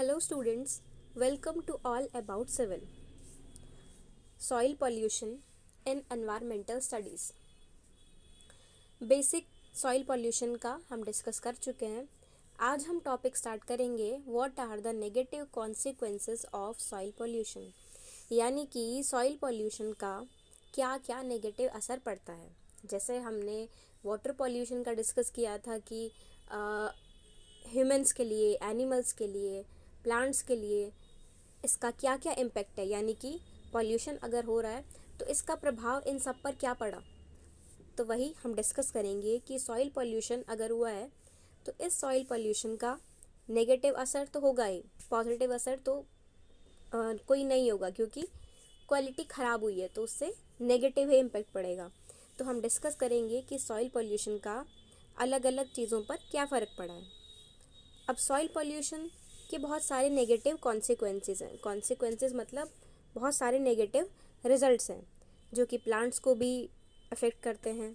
Hello students, welcome to all about civil, soil pollution and environmental studies. Basic soil pollution का हम discuss कर चुके हैं. आज हम टॉपिक स्टार्ट करेंगे what are the negative consequences of soil pollution, यानी कि सॉइल पॉल्यूशन का क्या क्या नेगेटिव असर पड़ता है. जैसे हमने वाटर पॉल्यूशन का डिस्कस किया था कि ह्यूमंस के लिए, एनिमल्स के लिए, प्लांट्स के लिए इसका क्या क्या इम्पेक्ट है, यानी कि पॉल्यूशन अगर हो रहा है तो इसका प्रभाव इन सब पर क्या पड़ा. तो वही हम डिस्कस करेंगे कि सॉइल पॉल्यूशन अगर हुआ है तो इस सॉइल पॉल्यूशन का नेगेटिव असर तो होगा ही, पॉजिटिव असर तो कोई नहीं होगा, क्योंकि क्वालिटी ख़राब हुई है तो उससे नेगेटिव ही इम्पेक्ट पड़ेगा. तो हम डिस्कस करेंगे कि सॉइल पॉल्यूशन का अलग अलग चीज़ों पर क्या फ़र्क पड़ा है. अब सॉइल पॉल्यूशन के बहुत सारे नेगेटिव कॉन्सिक्वेंसेस हैं. कॉन्सिक्वेंसेस मतलब बहुत सारे नेगेटिव रिजल्ट्स हैं जो कि प्लांट्स को भी अफेक्ट करते हैं,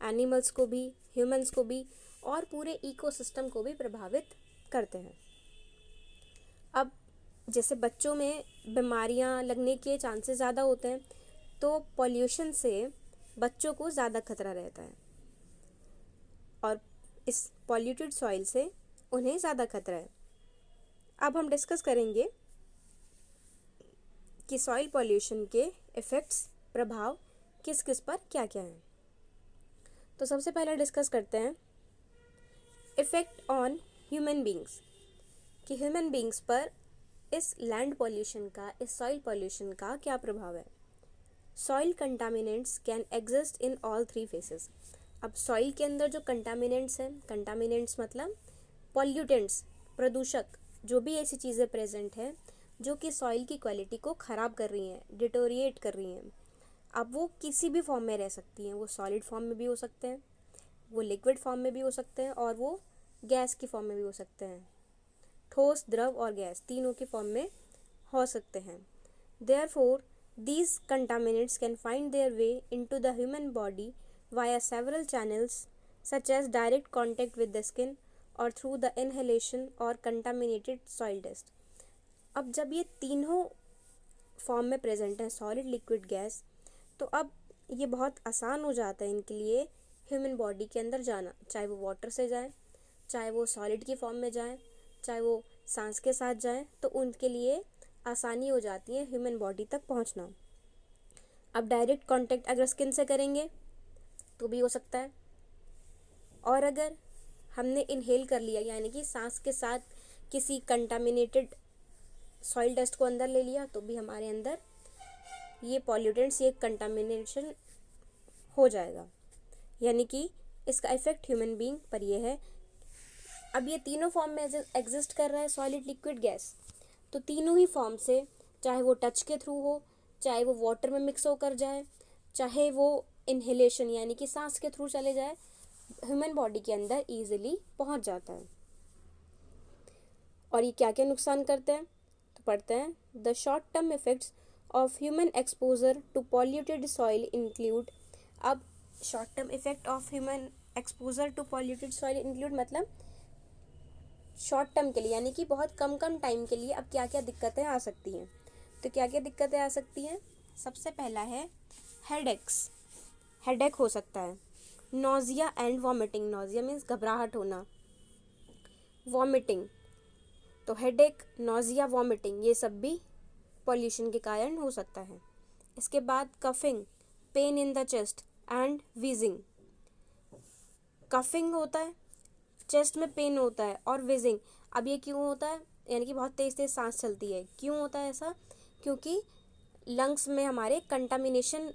एनिमल्स को भी, ह्यूमंस को भी और पूरे इकोसिस्टम को भी प्रभावित करते हैं. अब जैसे बच्चों में बीमारियां लगने के चांसेस ज़्यादा होते हैं, तो पॉल्यूशन से बच्चों को ज़्यादा खतरा रहता है और इस पॉल्यूटेड सॉइल से उन्हें ज़्यादा खतरा है. अब हम डिस्कस करेंगे कि सॉइल पॉल्यूशन के इफ़ेक्ट्स, प्रभाव किस किस पर क्या क्या हैं. तो सबसे पहले डिस्कस करते हैं इफ़ेक्ट ऑन ह्यूमन बींग्स, कि ह्यूमन बींग्स पर इस लैंड पॉल्यूशन का, इस सॉइल पॉल्यूशन का क्या प्रभाव है. Soil contaminants can exist in all three faces. अब सॉइल के अंदर जो कंटामिनेंट्स हैं, कंटामिनेंट्स मतलब पॉल्यूटेंट्स, प्रदूषक, जो भी ऐसी चीज़ें प्रेजेंट हैं जो कि सॉइल की क्वालिटी को ख़राब कर रही हैं, डिटोरिएट कर रही हैं. अब वो किसी भी फॉर्म में रह सकती हैं. वो सॉलिड फॉर्म में भी हो सकते हैं, वो लिक्विड फॉर्म में भी हो सकते हैं और वो गैस की फॉर्म में भी हो सकते हैं. ठोस, द्रव और गैस तीनों की फॉर्म में हो सकते हैं. Therefore these contaminants can find their way into the human body via several channels such as direct contact with the skin or through the inhalation or contaminated soil dust. अब जब ये तीनों फॉर्म में present है, solid, liquid, gas, तो अब ये बहुत आसान हो जाता है इनके लिए ह्यूमन बॉडी के अंदर जाना. चाहे वो वाटर से जाए, चाहे वो सॉलिड की फॉर्म में जाए, चाहे वो सांस के साथ जाए, तो उनके लिए आसानी हो जाती है ह्यूमन बॉडी तक पहुंचना. अब डायरेक्ट कांटेक्ट अगर स्किन से करेंगे तो भी हो सकता है, और अगर हमने इनहेल कर लिया, यानी कि सांस के साथ किसी कंटामिनेटेड सॉइल डस्ट को अंदर ले लिया, तो भी हमारे अंदर ये पॉल्यूटेंट्स, ये कंटामिनेशन हो जाएगा. यानी कि इसका इफेक्ट ह्यूमन बीइंग पर ये है. अब ये तीनों फॉर्म में एग्जिस्ट कर रहा है, सॉलिड, लिक्विड, गैस, तो तीनों ही फॉर्म से, चाहे वो टच के थ्रू हो, चाहे वो वाटर में मिक्स होकर जाए, चाहे वो इनहेलेशन यानी कि सांस के थ्रू चले जाए, ह्यूमन बॉडी के अंदर ईजिली पहुंच जाता है. और ये क्या क्या नुकसान करते हैं तो पढ़ते हैं. The short term effects of human exposure to polluted soil include. अब short term effect of human exposure to polluted soil include मतलब शॉर्ट टर्म के लिए, यानी कि बहुत कम कम टाइम के लिए अब क्या क्या दिक्कतें आ सकती हैं. तो क्या क्या दिक्कतें आ सकती हैं. सबसे पहला है हेडेक्स. हेडेक हो सकता है. Nausea and vomiting. Nausea means घबराहट होना, वॉमिटिंग, तो हेडेक, नोजिया, वॉमिटिंग ये सब भी पॉल्यूशन के कारण हो सकता है. इसके बाद coughing, pain in the chest and wheezing. Coughing होता है, चेस्ट में पेन होता है, और विजिंग. अब ये क्यों होता है, यानी कि बहुत तेज़ तेज़ सांस चलती है. क्यों होता है ऐसा, क्योंकि लंग्स में हमारे कंटामिनेशन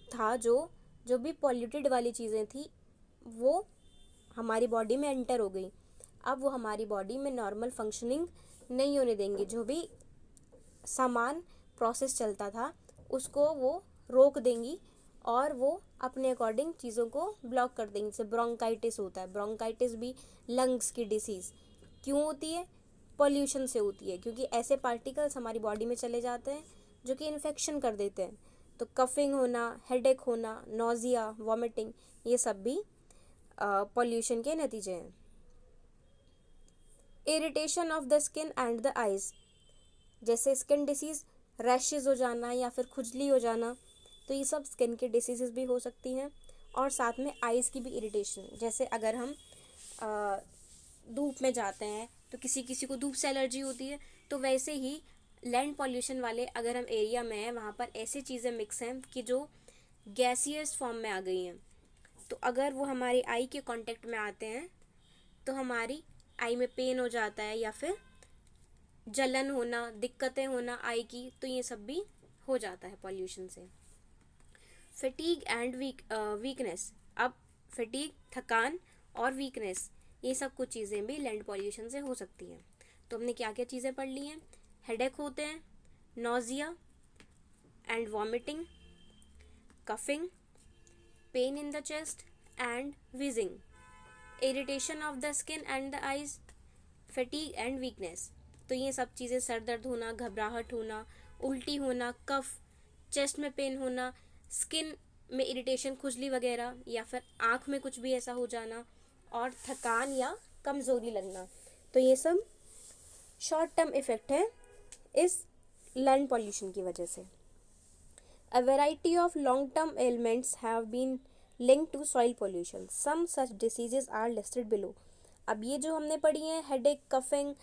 था, जो भी पॉल्यूटेड वाली चीज़ें थी वो हमारी बॉडी में एंटर हो गई. अब वो हमारी बॉडी में नॉर्मल फंक्शनिंग नहीं होने देंगी. जो भी सामान प्रोसेस चलता था उसको वो रोक देंगी और वो अपने अकॉर्डिंग चीज़ों को ब्लॉक कर देंगे. जैसे ब्रोंकाइटिस होता है. ब्रोंकाइटिस भी लंग्स की डिसीज़ क्यों होती है, पॉल्यूशन से होती है, क्योंकि ऐसे पार्टिकल्स हमारी बॉडी में चले जाते हैं जो कि इन्फेक्शन कर देते हैं. तो कफिंग होना, हेडेक होना, नोजिया, वॉमिटिंग, ये सब भी पॉल्यूशन के नतीजे हैं. Irritation of the skin and the eyes, जैसे स्किन डिसीज, रैशेज हो जाना या फिर खुजली हो जाना, तो ये सब स्किन की डिसीजेस भी हो सकती हैं। और साथ में आइज़ की भी इरिटेशन, जैसे अगर हम धूप में जाते हैं तो किसी किसी को धूप से एलर्जी होती है, तो वैसे ही लैंड पॉल्यूशन वाले अगर हम एरिया में हैं वहाँ पर ऐसी चीज़ें मिक्स हैं कि जो गैसियस फॉर्म में आ गई हैं, तो अगर वो हमारी आई के कांटेक्ट में आते हैं तो हमारी आई में पेन हो जाता है या फिर जलन होना, दिक्कतें होना आई की, तो ये सब भी हो जाता है पॉल्यूशन से। फटीग एंड वीकनेस, अब फटीग थकान और वीकनेस, ये सब कुछ चीज़ें भी लैंड पॉल्यूशन से हो सकती हैं। तो हमने क्या क्या चीज़ें पढ़ ली हैं? हेडेक होते हैं, nausea and vomiting, coughing, pain in the chest and wheezing, irritation of the skin and the eyes, fatigue and weakness. तो ये सब चीज़ें, सर दर्द होना, घबराहट होना, उल्टी होना, कफ, चेस्ट में पेन होना, स्किन में इरिटेशन, खुजली वगैरह, या फिर आँख में कुछ भी ऐसा हो जाना, और थकान या कमज़ोरी लगना, तो ये सब शॉर्ट टर्म इफ़ेक्ट है इस लैंड पॉल्यूशन की वजह से। A variety of long-term ailments have been linked to soil pollution. Some such diseases are listed below. अब ये जो हमने पढ़ी हैं, headache, coughing,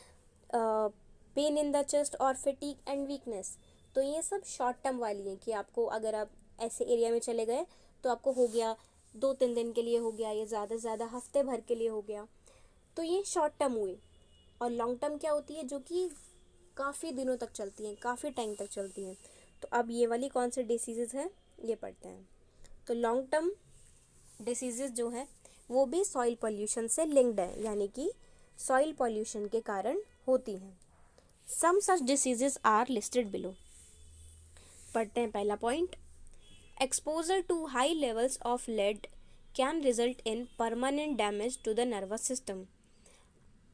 pain in the chest और फटीग एंड वीकनेस, तो ये सब शॉर्ट टर्म वाली हैं कि आपको अगर आप ऐसे एरिया में चले गए तो आपको हो गया, 2-3 दिन के लिए हो गया, या ज़्यादा से ज़्यादा हफ्ते भर के लिए हो गया, तो ये शॉर्ट टर्म हुए। और लॉन्ग टर्म क्या होती है? जो कि काफ़ी दिनों तक चलती हैं, काफ़ी टाइम तक चलती हैं। तो अब ये वाली कौन से डिसीज़ेज़ हैं ये पढ़ते हैं। तो लॉन्ग टर्म डिसीज़ेज़ जो हैं वो भी सॉइल पॉल्यूशन से लिंक्ड है, यानी कि सॉइल पॉल्यूशन के कारण होती हैं। Some such diseases are listed below. पढ़ते हैं पहला point, exposure to high levels of lead can result in permanent damage to the nervous system.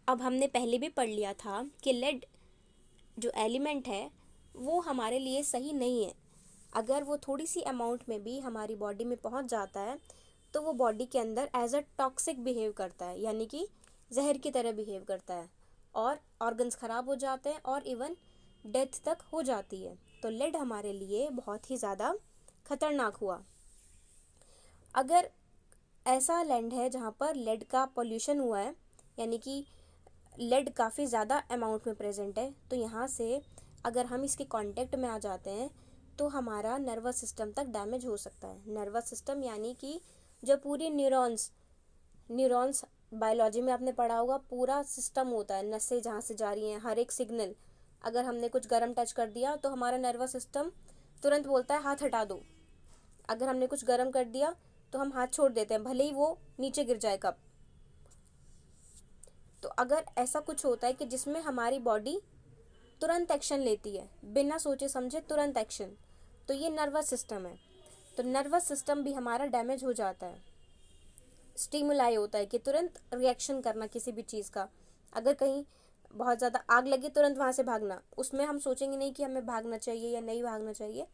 अब हमने पहले भी पढ़ लिया था कि लेड जो एलिमेंट है वो हमारे लिए सही नहीं है। अगर वो थोड़ी सी अमाउंट में भी हमारी बॉडी में पहुंच जाता है तो वो बॉडी के अंदर एज अ टॉक्सिक बिहेव करता है, यानी कि जहर की तरह बिहेव करता है, और ऑर्गन्स ख़राब हो जाते हैं और इवन डेथ तक हो जाती है। तो लेड हमारे लिए बहुत ही ज़्यादा खतरनाक हुआ। अगर ऐसा लैंड है जहाँ पर लेड का पॉल्यूशन हुआ है, यानी कि लेड काफ़ी ज़्यादा अमाउंट में प्रेजेंट है, तो यहाँ से अगर हम इसके कांटेक्ट में आ जाते हैं तो हमारा नर्वस सिस्टम तक डैमेज हो सकता है। नर्वस सिस्टम यानी कि जो पूरी न्यूरॉन्स बायोलॉजी में आपने पढ़ा होगा, पूरा सिस्टम होता है, नसें जहाँ से जा रही हैं, हर एक सिग्नल। अगर हमने कुछ गर्म टच कर दिया तो हमारा नर्वस सिस्टम तुरंत बोलता है हाथ हटा दो। अगर हमने कुछ गर्म कर दिया तो हम हाथ छोड़ देते हैं, भले ही वो नीचे गिर जाए कप। तो अगर ऐसा कुछ होता है कि जिसमें हमारी बॉडी तुरंत एक्शन लेती है, बिना सोचे समझे तुरंत एक्शन, तो ये नर्वस सिस्टम है। तो नर्वस सिस्टम भी हमारा डैमेज हो जाता है। स्टिमुलाई होता है कि तुरंत रिएक्शन करना किसी भी चीज़ का। अगर कहीं बहुत ज़्यादा आग लगे तुरंत वहाँ से भागना, उसमें हम सोचेंगे नहीं कि हमें भागना चाहिए या नहीं भागना चाहिए,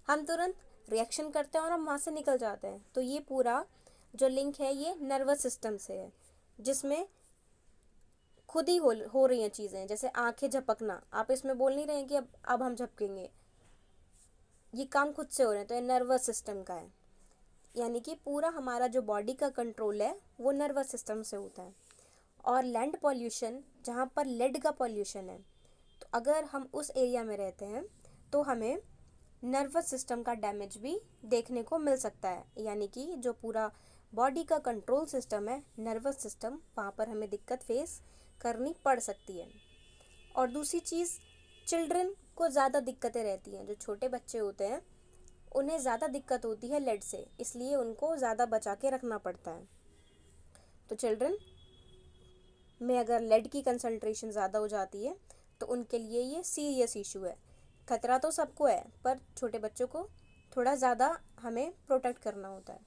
हम तुरंत रिएक्शन करते हैं और हम वहाँ से निकल जाते हैं। तो ये पूरा जो लिंक है ये नर्वस सिस्टम से है, जिसमें खुद ही हो रही हैं चीज़ें, जैसे आंखें झपकना। आप इसमें बोल नहीं रहे हैं कि अब हम झपकेंगे, ये काम खुद से हो रहे हैं, तो ये नर्वस सिस्टम का है। यानी कि पूरा हमारा जो बॉडी का कंट्रोल है वो नर्वस सिस्टम से होता है। और लैंड पॉल्यूशन जहाँ पर लेड का पॉल्यूशन है, तो अगर हम उस एरिया में रहते हैं तो हमें नर्वस सिस्टम का डैमेज भी देखने को मिल सकता है। यानी कि जो पूरा बॉडी का कंट्रोल सिस्टम है, नर्वस सिस्टम, वहाँ पर हमें दिक्कत फेस करनी पड़ सकती है। और दूसरी चीज़, चिल्ड्रन को ज़्यादा दिक्कतें रहती हैं। जो छोटे बच्चे होते हैं उन्हें ज़्यादा दिक्कत होती है लेड से, इसलिए उनको ज़्यादा बचा के रखना पड़ता है। तो चिल्ड्रन में अगर लेड की कंसंट्रेशन ज़्यादा हो जाती है तो उनके लिए ये सीरियस इशू है। खतरा तो सबको है, पर छोटे बच्चों को थोड़ा ज़्यादा हमें प्रोटेक्ट करना होता है।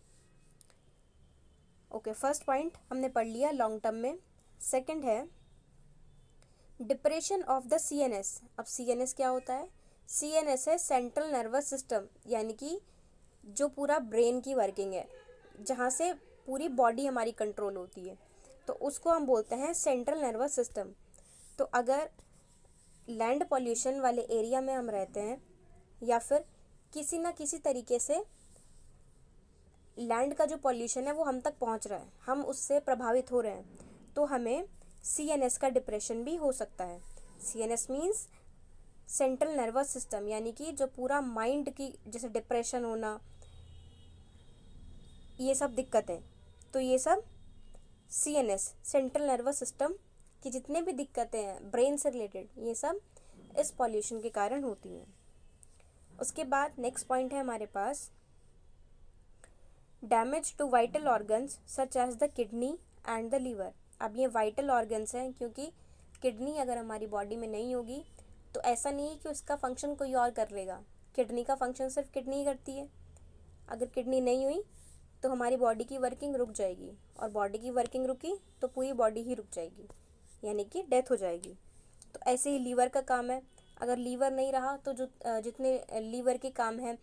ओके, फर्स्ट पॉइंट हमने पढ़ लिया लॉन्ग टर्म में। सेकंड है डिप्रेशन ऑफ द सीएनएस। अब सीएनएस क्या होता है? सीएनएस है सेंट्रल नर्वस सिस्टम, यानी कि जो पूरा ब्रेन की वर्किंग है, जहाँ से पूरी बॉडी हमारी कंट्रोल होती है, तो उसको हम बोलते हैं सेंट्रल नर्वस सिस्टम। तो अगर लैंड पॉल्यूशन वाले एरिया में हम रहते हैं या फिर किसी ना किसी तरीके से लैंड का जो पॉल्यूशन है वो हम तक पहुंच रहा है, हम उससे प्रभावित हो रहे हैं, तो हमें CNS का डिप्रेशन भी हो सकता है। CNS means central nervous system, यानी कि जो पूरा माइंड की जैसे डिप्रेशन होना, ये सब दिक्कतें, तो ये सब CNS सेंट्रल नर्वस सिस्टम की जितने भी दिक्कतें हैं ब्रेन से रिलेटेड, ये सब इस पॉल्यूशन के कारण होती हैं। उसके बाद नेक्स्ट पॉइंट है हमारे पास damage to vital organs such as the kidney and the liver. अब ये वाइटल ऑर्गन्स हैं क्योंकि किडनी अगर हमारी बॉडी में नहीं होगी तो ऐसा नहीं है कि उसका फंक्शन कोई और कर लेगा। किडनी का फंक्शन सिर्फ किडनी ही करती है। अगर किडनी नहीं हुई तो हमारी बॉडी की वर्किंग रुक जाएगी, और बॉडी की वर्किंग रुकी तो पूरी बॉडी ही रुक जाएगी, यानी कि डेथ हो जाएगी। तो ऐसे ही लीवर का काम है, अगर लीवर नहीं रहा तो जो जितने लीवर के काम है,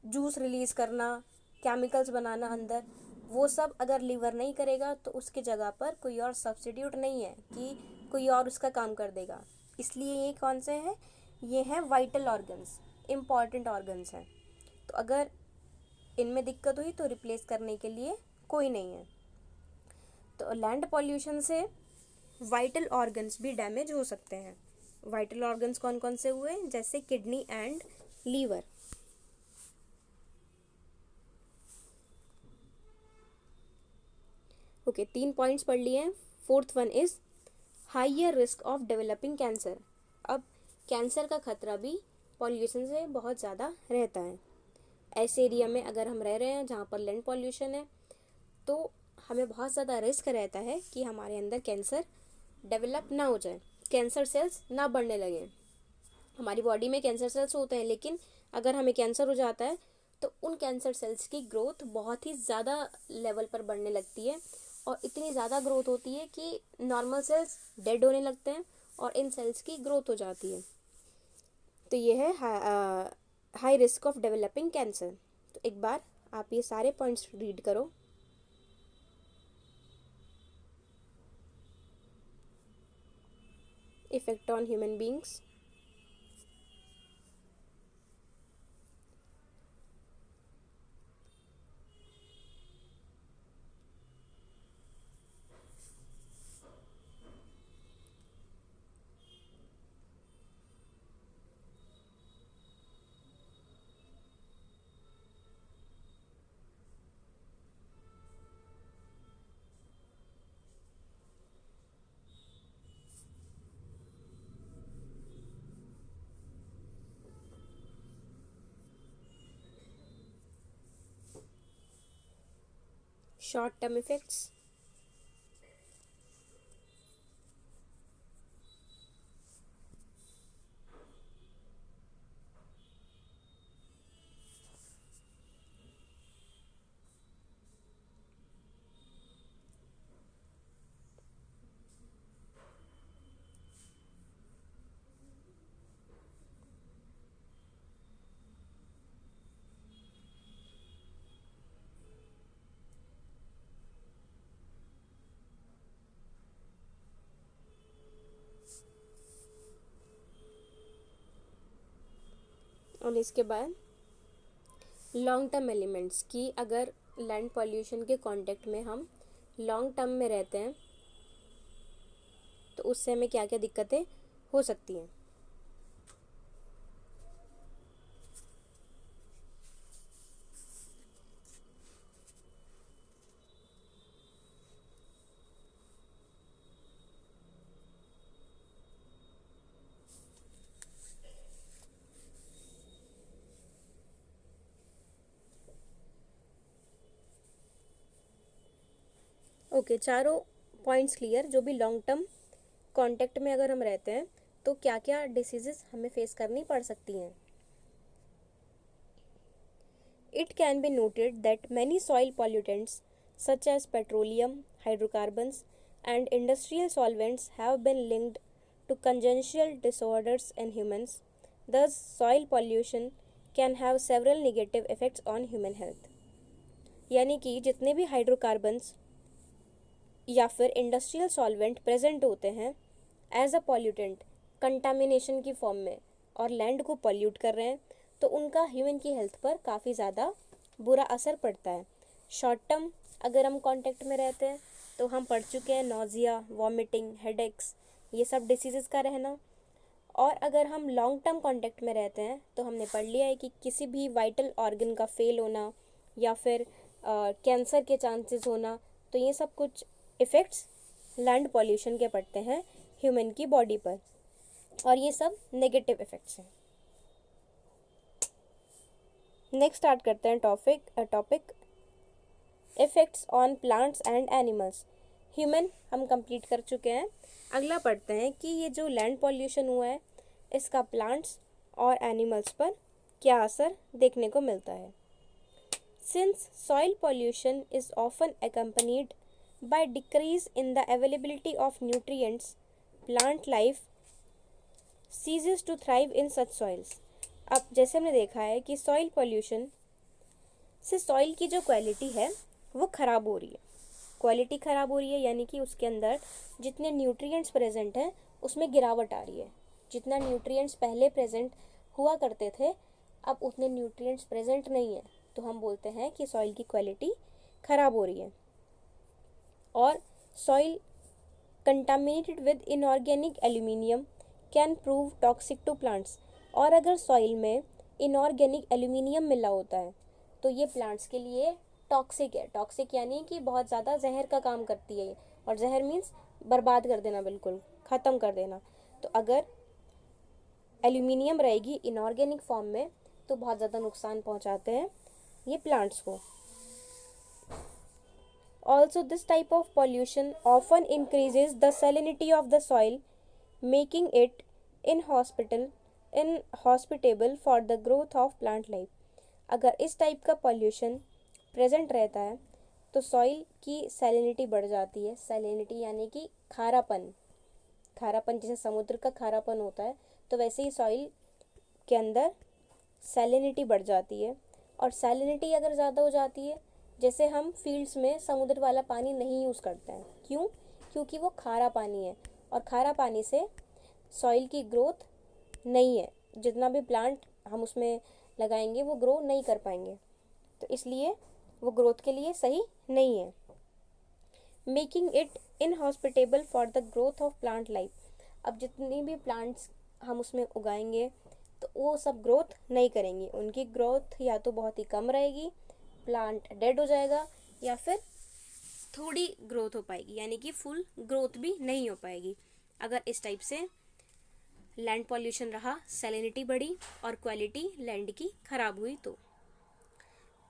जूस रिलीज़ करना, केमिकल्स बनाना अंदर, वो सब अगर लीवर नहीं करेगा तो उसकी जगह पर कोई और सब्स्टिट्यूट नहीं है कि कोई और उसका काम कर देगा। इसलिए ये कौन से हैं, ये हैं वाइटल ऑर्गन्स, इम्पॉर्टेंट ऑर्गन्स हैं। तो अगर इनमें दिक्कत हुई तो रिप्लेस करने के लिए कोई नहीं है। तो लैंड पॉल्यूशन से वाइटल ऑर्गन्स भी डैमेज हो सकते हैं। वाइटल ऑर्गन्स कौन कौन से हुए, जैसे kidney and liver. Okay, 3 points पढ़ लिए हैं। Fourth one is higher risk of developing cancer. अब कैंसर का खतरा भी पॉल्यूशन से बहुत ज़्यादा रहता है। ऐसे एरिया में अगर हम रह रहे हैं जहाँ पर लैंड पॉल्यूशन है तो हमें बहुत ज़्यादा रिस्क रहता है कि हमारे अंदर कैंसर डेवलप ना हो जाए, कैंसर सेल्स ना बढ़ने लगे। हमारी बॉडी में कैंसर सेल्स होते हैं, लेकिन अगर हमें कैंसर हो जाता है तो उन कैंसर सेल्स की ग्रोथ बहुत ही ज़्यादा लेवल पर बढ़ने लगती है, और इतनी ज़्यादा ग्रोथ होती है कि नॉर्मल सेल्स डेड होने लगते हैं और इन सेल्स की ग्रोथ हो जाती है। तो ये है high risk of developing cancer. तो एक बार आप ये सारे पॉइंट्स रीड करो। Effect on human beings, short term effects, और इसके बाद लॉन्ग टर्म एलिमेंट्स की, अगर लैंड पॉल्यूशन के कांटेक्ट में हम लॉन्ग टर्म में रहते हैं तो उससे हमें क्या क्या दिक्कतें हो सकती हैं। ओके, चारों पॉइंट्स क्लियर। जो भी लॉन्ग टर्म कांटेक्ट में अगर हम रहते हैं तो क्या क्या डिसीजेस हमें फेस करनी पड़ सकती हैं। It can be noted that many soil pollutants such as petroleum, hydrocarbons, and industrial solvents have been linked to congenital disorders in humans. Thus, soil pollution can have several negative effects on human health. यानी कि जितने भी hydrocarbons या फिर industrial solvent present होते हैं as a pollutant contamination की form में और लैंड को पॉल्यूट कर रहे हैं, तो उनका ह्यूमन की हेल्थ पर काफ़ी ज़्यादा बुरा असर पड़ता है। शॉर्ट टर्म अगर हम कांटेक्ट में रहते हैं तो हम पढ़ चुके हैं नोज़िया, वॉमिटिंग, हेडेक्स, ये सब डिसीज़ का रहना। और अगर हम लॉन्ग टर्म कांटेक्ट में रहते हैं तो हमने पढ़ लिया है कि किसी भी वाइटल ऑर्गन का फेल होना या फिर कैंसर के चांसेस होना, तो ये सब कुछ इफ़ेक्ट्स लैंड पॉल्यूशन के पड़ते हैं ह्यूमन की बॉडी पर, और ये सब नेगेटिव इफ़ेक्ट्स हैं। नेक्स्ट स्टार्ट करते हैं topic effects on plants and animals. Human हम कंप्लीट कर चुके हैं। अगला पढ़ते हैं कि ये जो लैंड पॉल्यूशन हुआ है इसका प्लांट्स और एनिमल्स पर क्या असर देखने को मिलता है। Since soil pollution is often accompanied by decrease in the availability of nutrients, plant life ceases to thrive in such soils. अब जैसे हमने देखा है कि सॉइल पॉल्यूशन से सॉइल की जो क्वालिटी है वो ख़राब हो रही है। क्वालिटी ख़राब हो रही है यानी कि उसके अंदर जितने न्यूट्रिएंट्स प्रेजेंट हैं उसमें गिरावट आ रही है। जितना न्यूट्रिएंट्स पहले प्रेजेंट हुआ करते थे अब उतने न्यूट्रिएंट्स प्रेजेंट नहीं है, तो हम बोलते हैं कि सॉइल की क्वालिटी ख़राब हो रही है। और soil contaminated with inorganic aluminium can prove toxic to plants. और अगर सॉइल में इनऑर्गेनिक एल्यूमिनियम मिला होता है तो ये प्लांट्स के लिए टॉक्सिक है। टॉक्सिक यानी कि बहुत ज़्यादा जहर का काम करती है ये, और जहर मीन्स बर्बाद कर देना, बिल्कुल ख़त्म कर देना। तो अगर एल्यूमिनियम रहेगी इनऑर्गेनिक फॉर्म में तो बहुत ज़्यादा नुकसान पहुंचाते हैं ये प्लांट्स को। Also, this type of pollution often increases the salinity of the soil, making it inhospitable for the growth of plant life. अगर इस टाइप का पॉल्यूशन प्रेजेंट रहता है तो सॉइल की सैलिनिटी बढ़ जाती है। सैलिनिटी यानी कि खारापन, खारापन जैसे समुद्र का खारापन होता है तो वैसे ही सॉइल के अंदर सैलिनिटी बढ़ जाती है। और सैलिनिटी अगर ज़्यादा हो जाती है, जैसे हम फील्ड्स में समुद्र वाला पानी नहीं यूज़ करते हैं, क्यों? क्योंकि वो खारा पानी है और खारा पानी से सॉइल की ग्रोथ नहीं है। जितना भी प्लांट हम उसमें लगाएंगे वो ग्रो नहीं कर पाएंगे, तो इसलिए वो ग्रोथ के लिए सही नहीं है। Making it inhospitable for the growth of plant life. अब जितनी भी प्लांट्स हम उसमें उगाएंगे तो वो सब ग्रोथ नहीं करेंगी, उनकी ग्रोथ या तो बहुत ही कम रहेगी, प्लांट डेड हो जाएगा, या फिर थोड़ी ग्रोथ हो पाएगी, यानी कि फुल ग्रोथ भी नहीं हो पाएगी। अगर इस टाइप से लैंड पॉल्यूशन रहा, सैलिनिटी बढ़ी और क्वालिटी लैंड की खराब हुई तो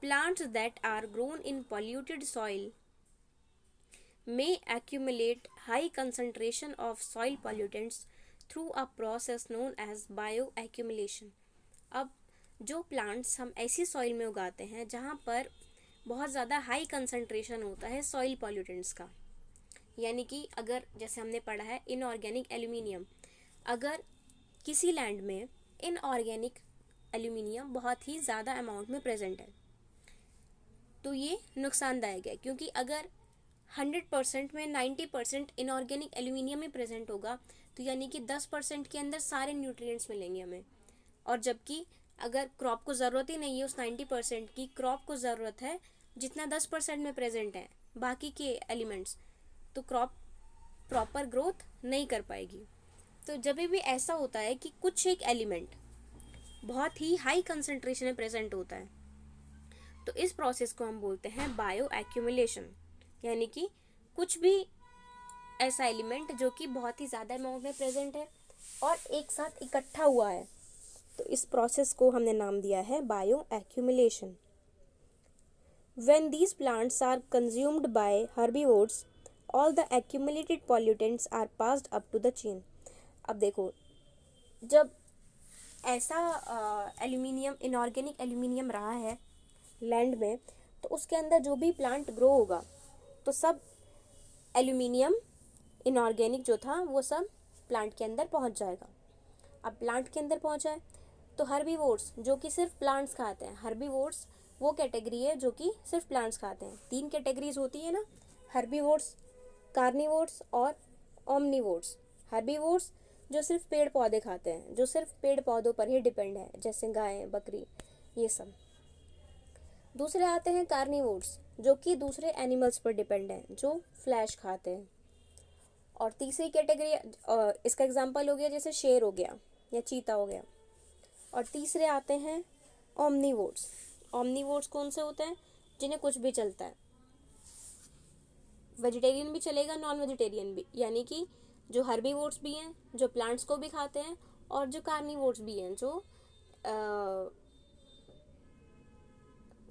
plants that are grown in polluted soil may accumulate high concentration of soil pollutants through a process known as bioaccumulation. अब जो प्लांट्स हम ऐसी सॉइल में उगाते हैं जहाँ पर बहुत ज़्यादा हाई कंसंट्रेशन होता है सॉइल पॉल्यूटेंट्स का, यानी कि अगर जैसे हमने पढ़ा है इनऑर्गेनिक एल्यूमिनियम, अगर किसी लैंड में इनऑर्गेनिक एल्यूमिनियम बहुत ही ज़्यादा अमाउंट में प्रेजेंट है तो ये नुकसानदायक है, क्योंकि अगर 100% में 90% इनऑर्गेनिक एल्यूमिनियम ही प्रेजेंट होगा तो यानी कि 10% के अंदर सारे न्यूट्रिएंट्स मिलेंगे हमें। और जबकि अगर क्रॉप को ज़रूरत ही नहीं है उस 90% की, क्रॉप को ज़रूरत है जितना 10% में प्रेजेंट है बाकी के एलिमेंट्स, तो क्रॉप प्रॉपर ग्रोथ नहीं कर पाएगी। तो जब भी ऐसा होता है कि कुछ एक एलिमेंट बहुत ही हाई कंसंट्रेशन में प्रेजेंट होता है तो इस प्रोसेस को हम बोलते हैं बायो एक्यूमुलेशन, यानी कि कुछ भी ऐसा एलिमेंट जो कि बहुत ही ज़्यादा अमाउंट में प्रेजेंट है और एक साथ इकट्ठा हुआ है, तो इस प्रोसेस को हमने नाम दिया है bioaccumulation. When these plants are consumed by herbivores all the accumulated pollutants are passed up to the chain. अब देखो, जब ऐसा एल्यूमिनियम इनऑर्गेनिक एल्यूमिनियम रहा है लैंड में तो उसके अंदर जो भी प्लांट ग्रो होगा तो सब एल्यूमिनियम इनऑर्गेनिक जो था वो सब प्लांट के अंदर पहुंच जाएगा। अब प्लांट के अंदर पहुंचा है तो हर्बीवोर्स जो कि सिर्फ प्लांट्स खाते हैं, हर्बीवोर्स वो कैटेगरी है जो कि सिर्फ प्लांट्स खाते हैं। 3 कैटेगरीज होती है ना, हर्बीवोर्स कार्निवोर्स और ओमनिवोर्स। हर्बीवोर्स जो सिर्फ पेड़ पौधे खाते हैं, जो सिर्फ पेड़ पौधों पर ही डिपेंड है, जैसे गाय, बकरी, ये सब। दूसरे आते हैं कार्निवोर्स, जो कि दूसरे एनिमल्स पर डिपेंड हैं, जो फ्लैश खाते हैं। और तीसरी कैटेगरी, इसका एग्जांपल हो गया जैसे शेर हो गया या चीता हो गया। और तीसरे आते हैं ओमनिवोर्स। ओमनिवोर्स कौन से होते हैं? जिन्हें कुछ भी चलता है, वेजिटेरियन भी चलेगा, नॉन वेजिटेरियन भी, यानी कि जो हर्बीवोर्स भी हैं, जो प्लांट्स को भी खाते हैं, और जो कार्निवोर्स भी हैं, जो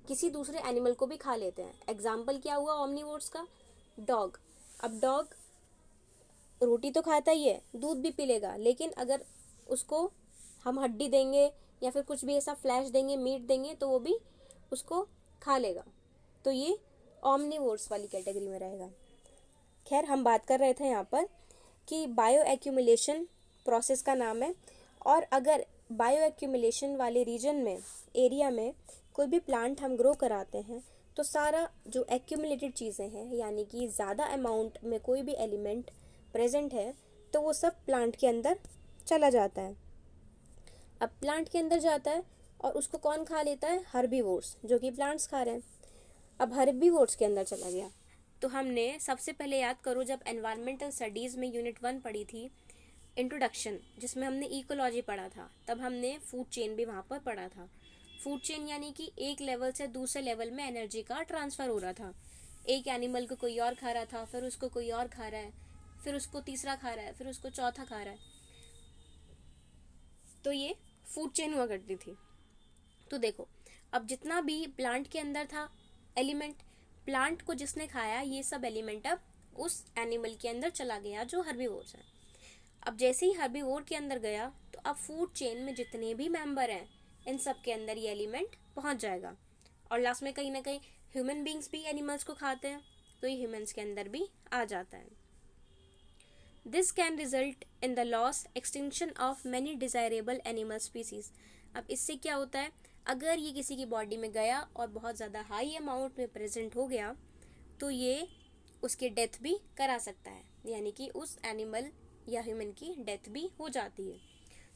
किसी दूसरे एनिमल को भी खा लेते हैं। एग्जाम्पल क्या हुआ ओमनिवोर्स का? डॉग। अब डॉग रोटी तो खाता ही है, दूध भी पी लेगा, लेकिन अगर उसको हम हड्डी देंगे या फिर कुछ भी ऐसा फ्लैश देंगे, मीट देंगे, तो वो भी उसको खा लेगा। तो ये ओमनिवोर्स वाली कैटेगरी में रहेगा। खैर, हम बात कर रहे थे यहाँ पर कि बायो एक्यूमुलेशन प्रोसेस का नाम है, और अगर बायो एक्यूमुलेशन वाले रीजन में, एरिया में कोई भी प्लांट हम ग्रो कराते हैं, तो सारा जो एक्यूमुलेटेड चीज़ें हैं, यानी कि ज़्यादा अमाउंट में कोई भी एलिमेंट प्रेजेंट है, तो वो सब प्लांट के अंदर चला जाता है। अब प्लांट के अंदर जाता है और उसको कौन खा लेता है? हर्बीवोर्स, जो कि प्लांट्स खा रहे हैं। अब हर्बीवोर्स के अंदर चला गया, तो हमने सबसे पहले याद करो, जब एनवायरमेंटल स्टडीज़ में यूनिट 1 पढ़ी थी, इंट्रोडक्शन, जिसमें हमने इकोलॉजी पढ़ा था, तब हमने फूड चेन भी वहाँ पर पढ़ा था। फूड चेन यानी कि एक लेवल से दूसरे लेवल में एनर्जी का ट्रांसफ़र हो रहा था। एक एनिमल को कोई और खा रहा था, फिर उसको कोई और खा रहा है, फिर उसको तीसरा खा रहा है, फिर उसको चौथा खा रहा है। तो ये फूड चेन हुआ करती थी। तो देखो, अब जितना भी प्लांट के अंदर था एलिमेंट, प्लांट को जिसने खाया, ये सब एलिमेंट अब उस एनिमल के अंदर चला गया, जो हर्बीवोर्स है। अब जैसे ही हर्बीवोर के अंदर गया, तो अब फूड चेन में जितने भी मेंबर हैं, इन सब के अंदर ये एलिमेंट पहुंच जाएगा। और लास्ट में कहीं ना कहीं ह्यूमन बींग्स भी एनिमल्स को खाते हैं, तो ये ह्यूमंस के अंदर भी आ जाता है। This can result in the loss extinction of many desirable animal species. अब इससे क्या होता है, अगर ये किसी की बॉडी में गया और बहुत ज़्यादा हाई अमाउंट में प्रेजेंट हो गया, तो ये उसकी डेथ भी करा सकता है, यानी कि उस एनिमल या ह्यूमन की डेथ भी हो जाती है।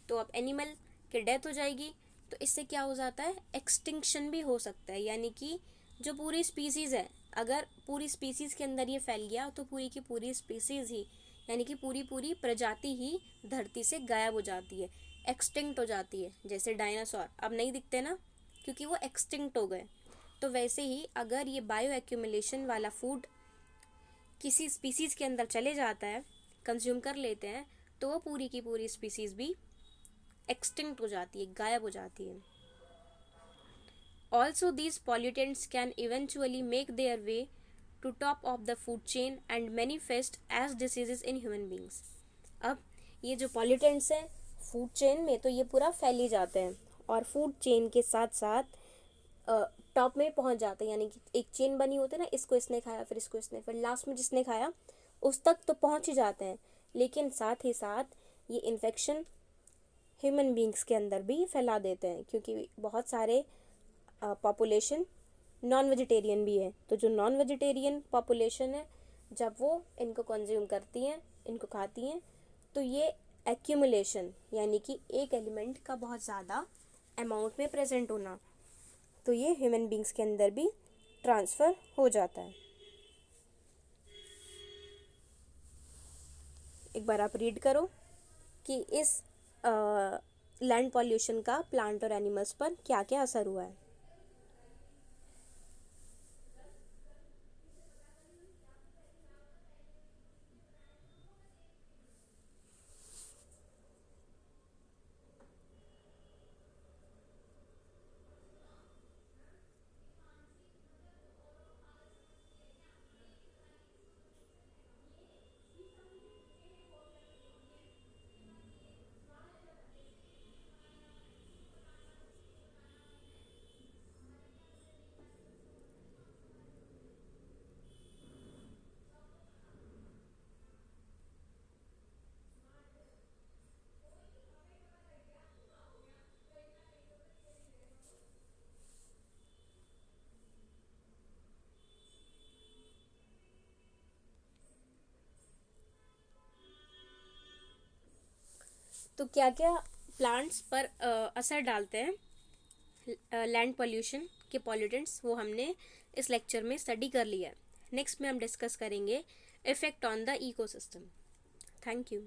तो अब एनिमल की डेथ हो जाएगी, तो इससे क्या हो जाता है, एक्सटिंक्शन भी हो सकता है, यानी कि जो पूरी स्पीसीज़ है, अगर पूरी स्पीसीज़ के अंदर ये फैल गया, तो पूरी की पूरी स्पीसीज़ ही, यानी कि पूरी पूरी प्रजाति ही धरती से गायब हो जाती है, एक्सटिंक्ट हो जाती है। जैसे डायनासोर अब नहीं दिखते ना, क्योंकि वो एक्सटिंक्ट हो गए। तो वैसे ही अगर ये बायो एक्यूमुलेशन वाला फूड किसी स्पीसीज़ के अंदर चले जाता है, कंज्यूम कर लेते हैं, तो वो पूरी की पूरी स्पीसीज़ भी एक्सटिंक्ट हो जाती है, गायब हो जाती है। Also these pollutants can eventually make their way to top of the food chain and manifest as diseases in human beings. अब ये जो पॉल्यूटेंट्स हैं फूड चेन में, तो ये पूरा फैल ही जाते हैं, और फूड चेन के साथ साथ टॉप में पहुंच जाते हैं, यानी कि एक चेन बनी होती है ना, इसको इसने खाया, फिर इसको इसने, फिर लास्ट में जिसने खाया उस तक तो पहुंच ही जाते हैं। लेकिन साथ ही साथ ये इन्फेक्शन ह्यूमन बींग्स के अंदर भी फैला देते हैं, क्योंकि बहुत सारे पॉपुलेशन नॉन वेजिटेरियन भी है। तो जो नॉन वेजिटेरियन पॉपुलेशन है, जब वो इनको कंज्यूम करती हैं, इनको खाती हैं, तो ये एक्यूमुलेशन, यानी कि एक एलिमेंट का बहुत ज़्यादा अमाउंट में प्रेजेंट होना, तो ये ह्यूमन बींग्स के अंदर भी ट्रांसफ़र हो जाता है। एक बार आप रीड करो कि इस लैंड पॉल्यूशन का प्लांट और एनिमल्स पर क्या क्या असर हुआ है। तो क्या क्या प्लांट्स पर असर डालते हैं लैंड पोल्यूशन के पॉल्यूटेंट्स, वो हमने इस लेक्चर में स्टडी कर लिया है। नेक्स्ट में हम डिस्कस करेंगे effect on the ecosystem. Thank you.